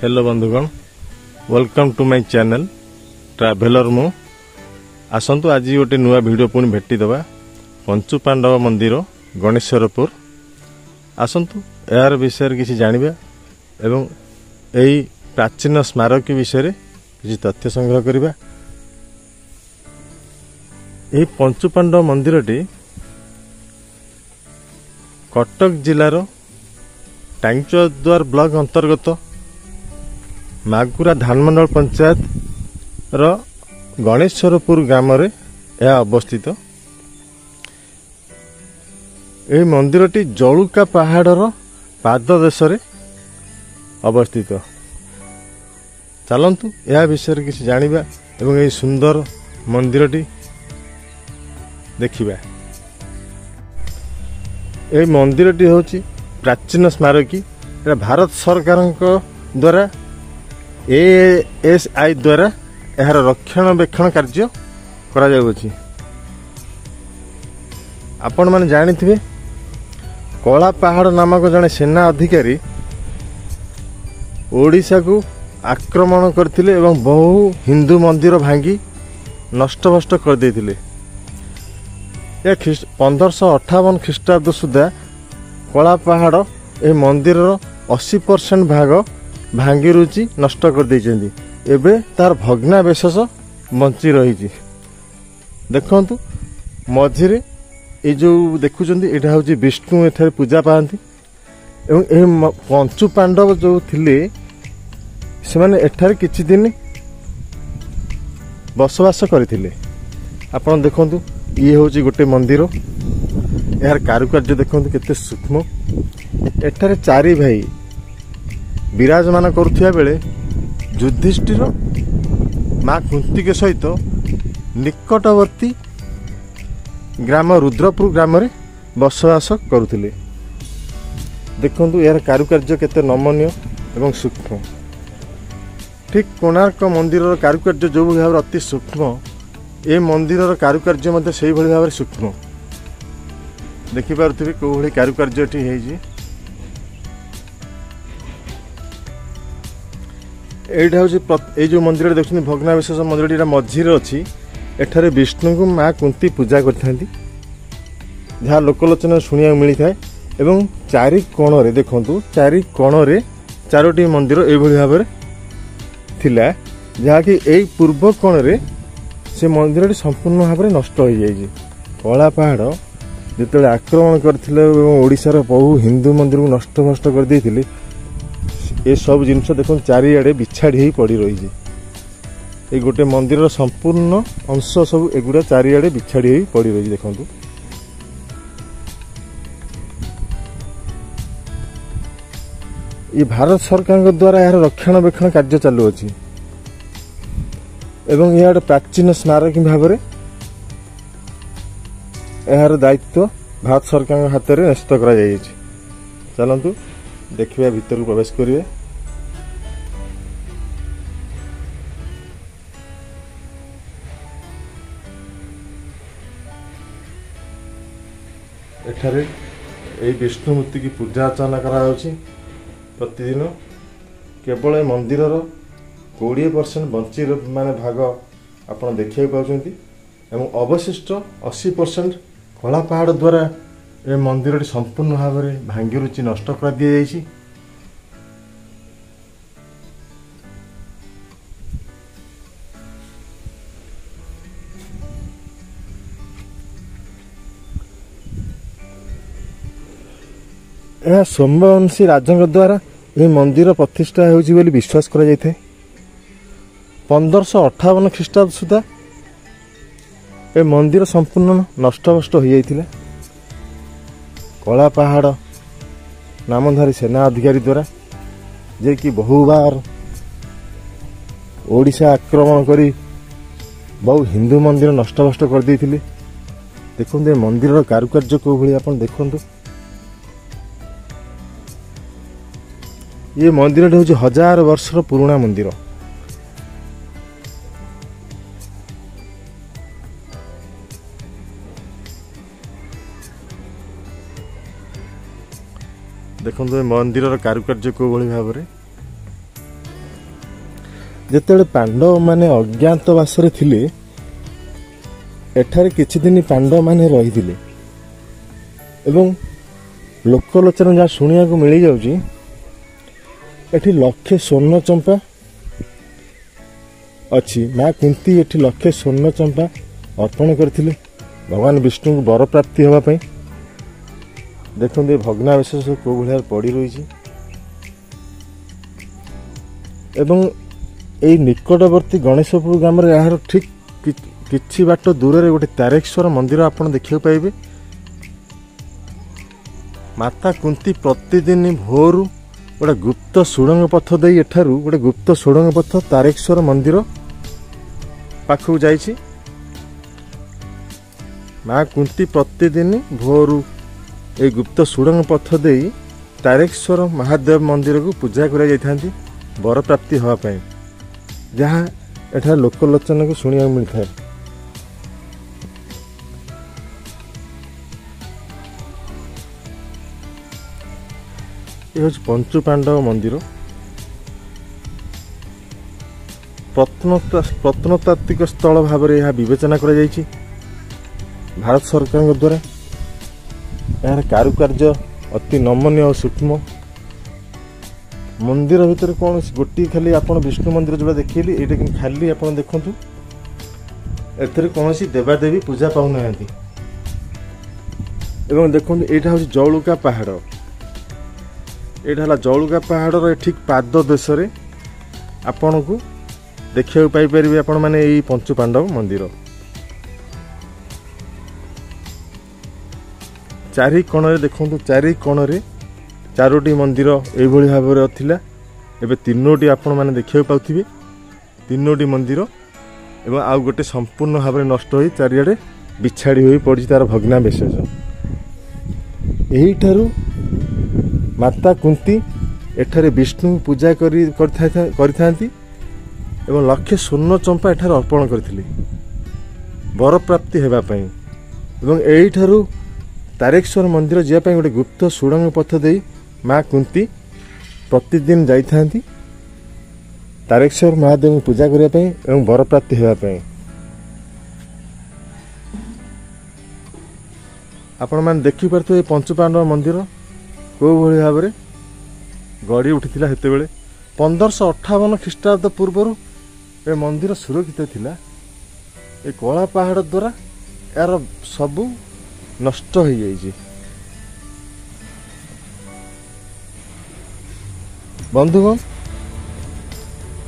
Hello बंधुगण, welcome to my channel traveller मु आसतु आज गोटे नुआ वीडियो पुणी भेटी दबा पंचु पांडव मंदिर गणेशपुर। आसतु यार विषय किसी जानिबा एवं यही प्राचीन स्मारक विषय किसी तथ्य संग्रह करिबा। यही पंचु पांडव मंदिरटी कटक जिलार टांगचद्वार ब्लॉक अंतर्गत मागुरा धानमंडल पंचायत रो गणेशपुर ग्राम रे यह अवस्थित। यह मंदिरटी जलुका पहाड़र पाददेश रे अवस्थित। चलतु यह विषय किसी जानिबा एवं यह सुंदर मंदिरटी देखिबा। यह मंदिरटी होची प्राचीन स्मारकी। भारत सरकार द्वारा ASI द्वारा यार रक्षणाबेक्षण कार्य करा जाउछि। आपण माने जानिथिबे कला पहाड़ नामक जने सेना अधिकारी ओडिशा को आक्रमण करथिले एवं बहु हिंदू मंदिर भांगी नष्टभष्ट कर देथिले। 1558 ख्रीष्टाब्द सुधा कला पहाड़ ए मंदिर 80% भाग भांगी रुचि नष्ट कर देइछन्ती। एबे तार भग्नावशेष बंची रही। देखंतु मझिरे ए जो देखुचन्ती एटा होची विष्णु एथरे पूजा पाती एवं ए पंचु पांडव जो थिले से माने एठारे किछि दिन बसवास करथिले। आपण देखंतु ये होची गोटे मंदिर। यार कारुकार्य देखंतु केते सूक्ष्म। एठारे चारि भाई विराजमान करुथिया बेले युधिष्ठिर माँ कुंती के सहित निकटवर्ती ग्राम रुद्रपुर ग्राम रे बसवास करुथिले। देखंतु यार कारुकार्य केते नमनीय एवं सूक्ष्म। ठीक कोणार्क मंदिर कारुकार्य जो भाव अति सूक्ष्म ए मंदिर कारुकार्य मध्य से भाव सूक्ष्म देखि पारुथिबे को भली कारुकार्य ठी हेजी। एटा हूँ जो मंदिर देखते भग्नावशेष मंदिर मझीरे अच्छी। एठारे विष्णु को माँ कुंती पूजा करथांती जहाँ लोकलोचन शुणा मिलता है। एवं चारि कोण रे देखंतु चारि कोण रे चारोटी मंदिर एभली भाव थिला जहाँकि एई पूर्व कोण रे से मंदिर संपूर्ण भाव में नष्ट हो जाइए। कला पहाड़ जिते आक्रमण करथिले एवं ओडिशार बहु हिंदू मंदिर को नष्ट भष्ट कर देइथिले। ये सब जिनस देखो चारिआडे बिछाड़ी पड़ी रही। ये गोटे मंदिर संपूर्ण अंश सब एगुड़ा चारिआडे बिछाड़ी पड़ी रही। देखंतु ये भारत सरकार द्वारा यार रक्षणाबेक्षण कार्य चालू अछि एवं यह प्राचीन स्मारक भाव में यार दायित्व भारत सरकार हाथ में न्यस्त करा जाय। चलतु देखिए भीतर को प्रवेश करिए। एठारे ए विष्णु मूर्ति की पूजा अर्चना करा प्रतिदिन। केवल मंदिर 20% बंची माने भाग आपण देखिए पाउछंती एवं अवशिष्ट 80% कला पहाड़ द्वारा ए मंदिर संपूर्ण भाव में भांगी रुचि नष्ट कर दी जाइछि। यह सोमवंशी राजा द्वारा यह मंदिर प्रतिष्ठा होछि बोली विश्वास करा जायथे। 1558 ख्रीष्टाब्द सुधा ए मंदिर संपूर्ण नष्टभष्ट हो जाइथिला। कला पहाड़ नामधारी सेना अधिकारी द्वारा जे कि बहुबार ओडिशा आक्रमण करी बहु हिंदू मंदिर नष्टभष्ट कर देइथिले। देखंतु ए मंदिर कारुकार्य को भली आपण देखंतु। ये मंदिर हूँ 1000 वर्षर पुराना मंदिर। देखो मंदिर कारुकार्य को भाव में ଯେତେବେଳେ ପାଣ୍ଡବ ମାନେ ଅଜ୍ଞାତବାସରେ ଥିଲେ ଏଠାରେ କିଛି ଦିନ ପାଣ୍ଡବ ମାନେ ରହିଥିଲେ ଏବଂ ଲୋକଲୋଚନ ଯାହା ଶୁଣିବାକୁ ମିଳିଯାଉଛି ଏଠି ଲକ୍ଷେ ସ୍ୱର୍ଣ୍ଣ ଚମ୍ପା ଅଛି। ମା କୁନ୍ତୀ ଏଠି ଲକ୍ଷେ ସ୍ୱର୍ଣ୍ଣ ଚମ୍ପା ଅର୍ପଣ କରିଥିଲେ ଭଗବାନ ବିଷ୍ଣୁଙ୍କୁ ବର ପ୍ରାପ୍ତି ହେବା ପାଇଁ। ଦେଖନ୍ତୁ ଏ ଭଗ୍ନାବଶେଷ କୋଉ ଭଳିଆ ପଡ଼ି ରହିଛି ଏବଂ ଏଇ ନିକଟବର୍ତ୍ତୀ ଗଣେଶପୁର ଗ୍ରାମରେ ଏହାର ଠିକ୍ କିଛି ବାଟ ଦୂରରେ ଗୋଟେ ତାରେକେଶ୍ୱର ମନ୍ଦିର ଆପଣ ଦେଖିବାକୁ ପାଇବେ। ମାତା କୁନ୍ତୀ ପ୍ରତିଦିନ ଭୋରୁ ଗୋଟେ ଗୁପ୍ତ ସୁଡ଼ଙ୍ଗ ପଥ ଦେଇ ଏଠାରୁ ଗୋଟେ ଗୁପ୍ତ ସୁଡ଼ଙ୍ଗ ପଥ ତାରେକେଶ୍ୱର ମନ୍ଦିର ପାଖକୁ ଯାଇଛି। ମା କୁନ୍ତୀ ପ୍ରତିଦିନ ଭୋରୁ এই গুপ্ত সুড়ঙ্গ পথ দেই তারেকেশ্বর মহাদেব মন্দিরକୁ ପୂଜା କରାଯାଇଥାନ୍ତି ବର ପ୍ରାପ୍ତି ହେବା ପାଇଁ, ଯାହା ଏଠାରେ ଲୋକଲୋଚନକୁ ଶୁଣିବାକୁ ମିଳିଥାଏ। ଏ ହେଉଛି ପଞ୍ଚୁ ପାଣ୍ଡବ ମନ୍ଦିର। ପ୍ରତ୍ନତାତ୍ତ୍ୱିକ ସ୍ଥଳ ଭାବରେ ଏହା ବିବେଚନା କରାଯାଇଛି ଭାରତ ସରକାରଙ୍କ ଦ୍ୱାରା। ଏହାର କାରୁକାର୍ଯ୍ୟ ଅତି ନମନୀୟ ଓ ସୂକ୍ଷ୍ମ। ମନ୍ଦିର ଭିତରେ କୌଣସି ଗୋଟିଏ ଖାଲି ଆପଣ ବିଷ୍ଣୁ ମନ୍ଦିର ଯେଉଁଟା ଦେଖେଇଲି ଏଇଟା କିନ୍ତୁ ଖାଲି ଆପଣ ଦେଖନ୍ତୁ, ଏଥିରେ କୌଣସି ଦେବାଦେବୀ ପୂଜା ପାଉନାହାନ୍ତି। ଏବଂ ଦେଖନ୍ତୁ ଏଇଟା ହେଉଛି ଜଉଳୁକା ପାହାଡ଼। ଏଇଟା ହେଲା ଜଉଳୁକା ପାହାଡ଼ର ଠିକ୍ ପାଦ ଦେଶରେ ଆପଣଙ୍କୁ ଦେଖିବାକୁ ପାଇପାରିବେ ଆପଣମାନେ ଏଇ ପଞ୍ଚୁ ପାଣ୍ଡବ ମନ୍ଦିର। ଚାରି କୋଣରେ ଦେଖନ୍ତୁ, ଚାରି କୋଣରେ ଚାରୋଟି ମନ୍ଦିର ଏଇଭଳି ଭାବରେ ଥିଲା। ଏବେ ତିନୋଟି ଆପଣମାନେ ଦେଖିବାକୁ ପାଉଥିବେ, ତିନୋଟି ମନ୍ଦିର ଏବଂ ଆଉ ଗୋଟେ ସମ୍ପୂର୍ଣ୍ଣ ଭାବରେ ନଷ୍ଟ ହୋଇ ଚାରିଆଡ଼େ ବିଛାଡ଼ି ହୋଇ ପଡ଼ିଛି ତାର ଭଗ୍ନାବଶେଷ। ଏହିଠାରୁ ମାତା କୁନ୍ତୀ ଏଠାରେ ବିଷ୍ଣୁଙ୍କୁ ପୂଜା କରିଥାନ୍ତି ଏବଂ ଲକ୍ଷେ ସ୍ୱର୍ଣ୍ଣ ଚମ୍ପା ଏଠାରେ ଅର୍ପଣ କରିଥିଲେ ବର ପ୍ରାପ୍ତି ହେବା ପାଇଁ। ଏବଂ ଏଇଠାରୁ ତାରେକେଶ୍ୱର ମନ୍ଦିର ଯିବା ପାଇଁ ଗୋଟେ ଗୁପ୍ତ ସୁଡ଼ଙ୍ଗ ପଥ ଦେଇ ମା କୁନ୍ତୀ ପ୍ରତିଦିନ ଯାଇଥାନ୍ତି ତାରେକେଶ୍ୱର ମହାଦେବଙ୍କୁ ପୂଜା କରିବା ପାଇଁ ଏବଂ ବର ପ୍ରାପ୍ତି ହେବା ପାଇଁ। ଆପଣମାନେ ଦେଖିପାରୁଥିବେ ଏ ପଞ୍ଚୁପାଣ୍ଡବ ମନ୍ଦିର କେଉଁଭଳି ଭାବରେ ଗଢ଼ି ଉଠିଥିଲା। ସେତେବେଳେ 1558 ଖ୍ରୀଷ୍ଟାବ୍ଦ ପୂର୍ବରୁ ଏ ମନ୍ଦିର ସୁରକ୍ଷିତ ଥିଲା। ଏ କଳା ପାହାଡ଼ ଦ୍ୱାରା ଏହାର ସବୁ ନଷ୍ଟ ହୋଇଯାଇଛି। ବନ୍ଧୁଗଣ,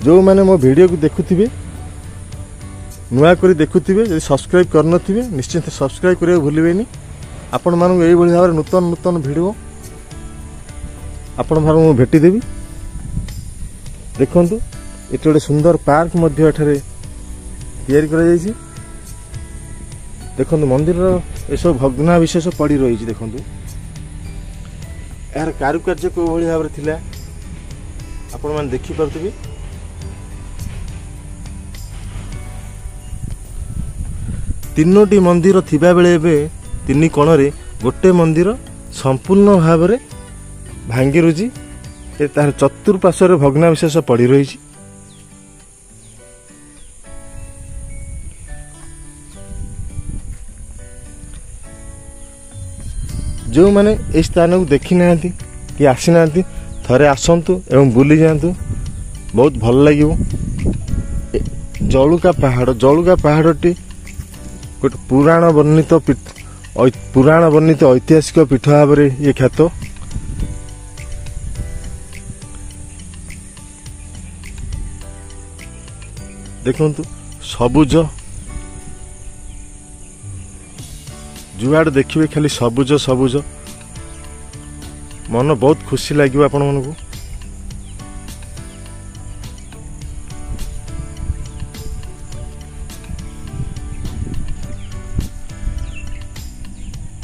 ଯେଉଁମାନେ ମୋ ଭିଡ଼ିଓକୁ ଦେଖୁଥିବେ, ନୂଆ କରି ଦେଖୁଥିବେ, ଯଦି ସବସ୍କ୍ରାଇବ୍ କରିନଥିବେ ନିଶ୍ଚିନ୍ତ ସବସ୍କ୍ରାଇବ୍ କରିବାକୁ ଭୁଲିବେନି। ଆପଣମାନଙ୍କୁ ଏଇଭଳି ଭାବରେ ନୂତନ ନୂତନ ଭିଡ଼ିଓ ଆପଣମାନଙ୍କୁ ମୁଁ ଭେଟିଦେବି। ଦେଖନ୍ତୁ ଏଠି ଗୋଟେ ସୁନ୍ଦର ପାର୍କ ମଧ୍ୟ ଏଠାରେ ତିଆରି କରାଯାଇଛି। ଦେଖନ୍ତୁ ମନ୍ଦିରର ଏସବୁ ଭଗ୍ନାବଶେଷ ପଡ଼ି ରହିଛି। ଦେଖନ୍ତୁ ଏହାର କାରୁକାର୍ଯ୍ୟ କେଉଁଭଳି ଭାବରେ ଥିଲା ଆପଣମାନେ ଦେଖିପାରୁଥିବେ। ତିନୋଟି ମନ୍ଦିର ଥିବାବେଳେ ଏବେ ତିନି କୋଣରେ ଗୋଟେ ମନ୍ଦିର ସମ୍ପୂର୍ଣ୍ଣ ଭାବରେ ଭାଙ୍ଗି ରୁଜି ତାହାର ଚତୁଃପାର୍ଶ୍ୱରେ ଭଗ୍ନାବଶେଷ ପଡ଼ି ରହିଛି। ଯେଉଁମାନେ ଏହି ସ୍ଥାନକୁ ଦେଖି ନାହାନ୍ତି କି ଆସିନାହାନ୍ତି ଥରେ ଆସନ୍ତୁ ଏବଂ ବୁଲି ଯାଆନ୍ତୁ, ବହୁତ ଭଲ ଲାଗିବ। ଜଉଳୁକା ପାହାଡ଼ଟି ଗୋଟେ ପୁରାଣ ବର୍ଣ୍ଣିତ ଐତିହାସିକ ପୀଠ ଭାବରେ ଇଏ ଖ୍ୟାତ। ଦେଖନ୍ତୁ ସବୁଜ, ଯୁଆଡ଼େ ଦେଖିବେ ଖାଲି ସବୁଜ ସବୁଜ, ମନ ବହୁତ ଖୁସି ଲାଗିବ ଆପଣମାନଙ୍କୁ।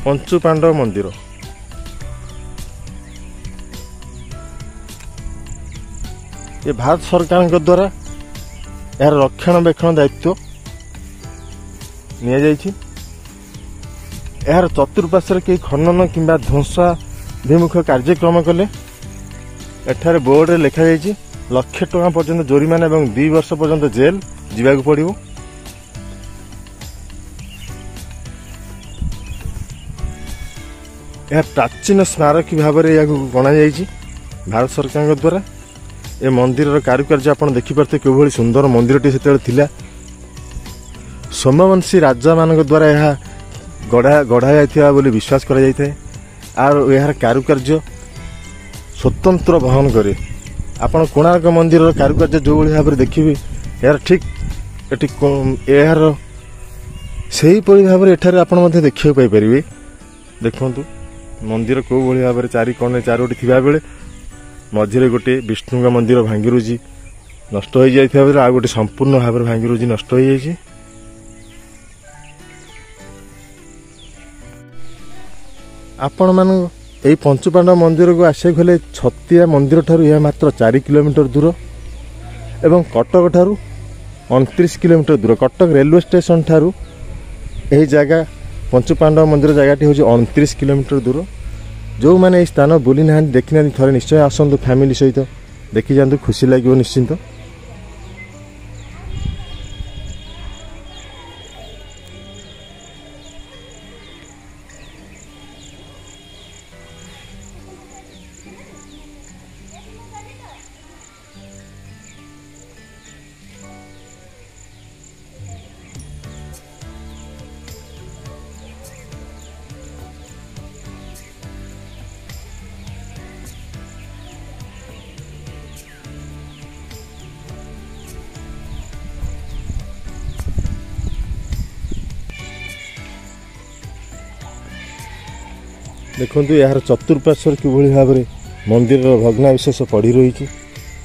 ପଞ୍ଚୁ ପାଣ୍ଡବ ମନ୍ଦିର ଏ ଭାରତ ସରକାରଙ୍କ ଦ୍ୱାରା ଏହାର ରକ୍ଷଣାବେକ୍ଷଣ ଦାୟିତ୍ୱ ନିଆଯାଇଛି। ଏହାର ଚତୁଃପାର୍ଶ୍ୱରେ କେହି ଖନନ କିମ୍ବା ଧ୍ୱଂସାଭିମୁଖ କାର୍ଯ୍ୟକ୍ରମ କଲେ ଏଠାରେ ବୋର୍ଡରେ ଲେଖାଯାଇଛି लक्ष टका पर्यंत जोरिमाना और 2 वर्ष पर्यंत जेल जीवाक पड़ो। यह प्राचीन स्मारकी भाव में गणा जा भारत सरकार द्वारा। ए मंदिर कारुकार्य आप देखिपे कि सुंदर मंदिरटी से सोमवंशी राजा मान द्वारा यह गढ़ा जाता बोली विश्वास करा जाता है। और यार कारुकार्य स्वतंत्र वहन करे। आपण कोणार्क मंदिर कारुकार्य जो भाव में देखिए यार ठीक यार से भाव में एठार आप देखा पारे। देखु मंदिर कौ भाव में चारि कोण चारोटी थिबा बेले मझिरे गोटे विष्णु मंदिर भांगी नष्ट हो जाता आ गोटे संपूर्ण भाव में भांगी नष्ट हो जाए। आपण मान यही पंचुपांडव मंदिर को आसे गले छतिया मंदिर ठारू यह मात्र 4 किलोमीटर दूर एवं कटक ठारू 29 किलोमीटर दूर। कटक रेलवे स्टेशन ठारू यही जगह पंचुपांडव मंदिर जगह हूँ 29 किलोमीटर दूर। जो मैंने स्थान बुली ना देखी ना थे निश्चय आसतु फैमिली सहित देखी जातु खुशी लगे निश्चिंत। देखु यार चतुर्पार्श्वर किभली भाव में मंदिर भग्नावशेष पड़ी रही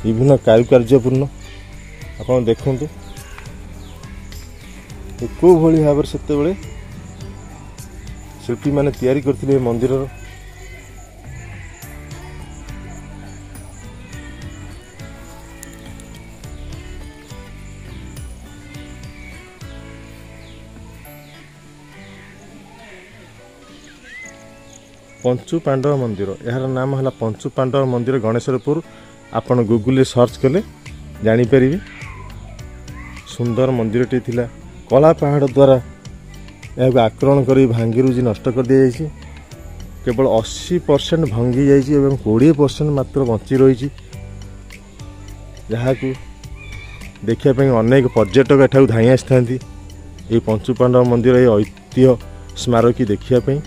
विभिन्न कारुकार्यपूर्ण आप देखु कौ भली भाव से शिल्पी माने तैयारी करथिले मंदिर। पंचु पांडव मंदिर यार नाम है पंचु पांडव मंदिर गणेशपुर। आपण गूगल सर्च कले जानीपर। सुंदर मंदिरटी थिला कला पहाड़ द्वारा यह आक्रमण कर भांगी नष्ट कर दी जाइए। केवल 80% भांगी जाइए 20% मात्र बची रही जहाँ को देखापी अनेक पर्यटक एठाक धाई आसी ये पंचु पांडव मंदिर ये ऐतिह्य स्मारकी देखापी।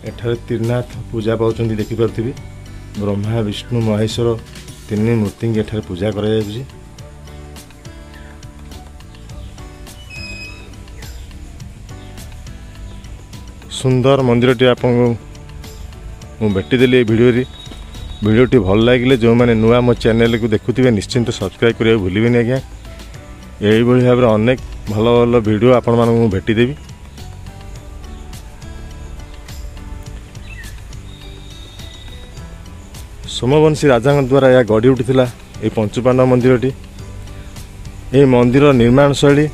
एठारे त्रिनाथ पूजा पाँच देखिपे ब्रह्मा विष्णु महेश्वर 3 मूर्ति की एठारे पूजा करा जाउछि। सुंदर मंदिरटी आपको भेटीदेली भिडियोटी भल लगे जो मैंने नुआ मो चैनल को देखुवे निश्चिंत सब्सक्राइब करिया भूलिबेनि आज्ञा। यही भाव में अनेक भल भल भिडियो आपण मानू भेटीदेवी। सोमवंशी राजा द्वारा यह गढ़ी उठिला ये पंचुपांडव मंदिरटी। ये मंदिर निर्माण शैली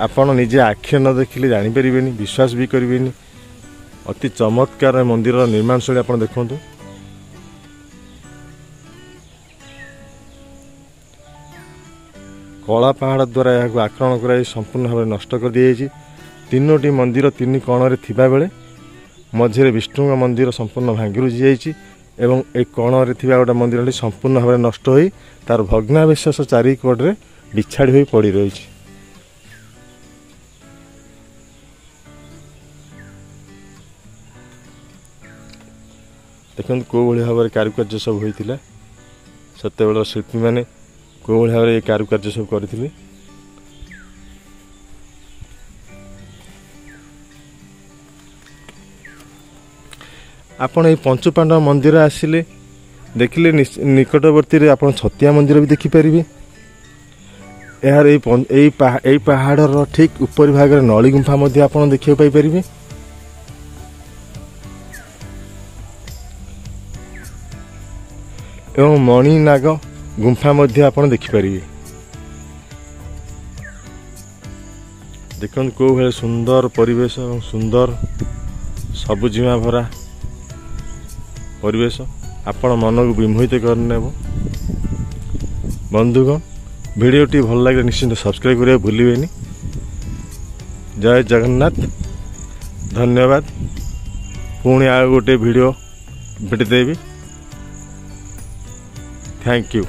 आपण निजे आखि न देखिले जानीपर विश्वास भी करें। अति चमत्कार मंदिर निर्माण शैली आप देखु। कला पहाड़ द्वारा यह आक्रमण कर संपूर्ण भाव नष्ट कर दी जाइए। 3टी मंदिर 3 कोण थिबा बेले मझे विष्णु मंदिर संपूर्ण भांगी रुझी जाइए एवं एक कोण गोटे मंदिर संपूर्ण भाव नष्ट हो तार भग्नावशेष चारिकड़े बिछाड़ी हो पड़ रही। देखते कौ भाव में कारुकार्य सब होता से शिल्पी मैंने कौ भाव में कारुकार्य सब करथिले। आपण ये पंचपांडव मंदिर आसिले देखिले निकटवर्ती रे आपण छतिया मंदिर भी देखिपारे। यार यही पहाड़ ठीक ऊपर भाग में नली गुंफा आप देखा पारे। एवं मणिनाग गुंफा आप देखिपारे। देखो कौ भाई सुंदर परिवेश और सुंदर सबुजिमा भरा परिवेश आपण मन को विमोहित करने। बंधुगण वीडियोटी भल लगे निश्चिंत सब्सक्राइब करिया भूलिबेनी। जय जगन्नाथ, धन्यवाद। पुणी आ गोटे वीडियो भेट देवी। Thank you.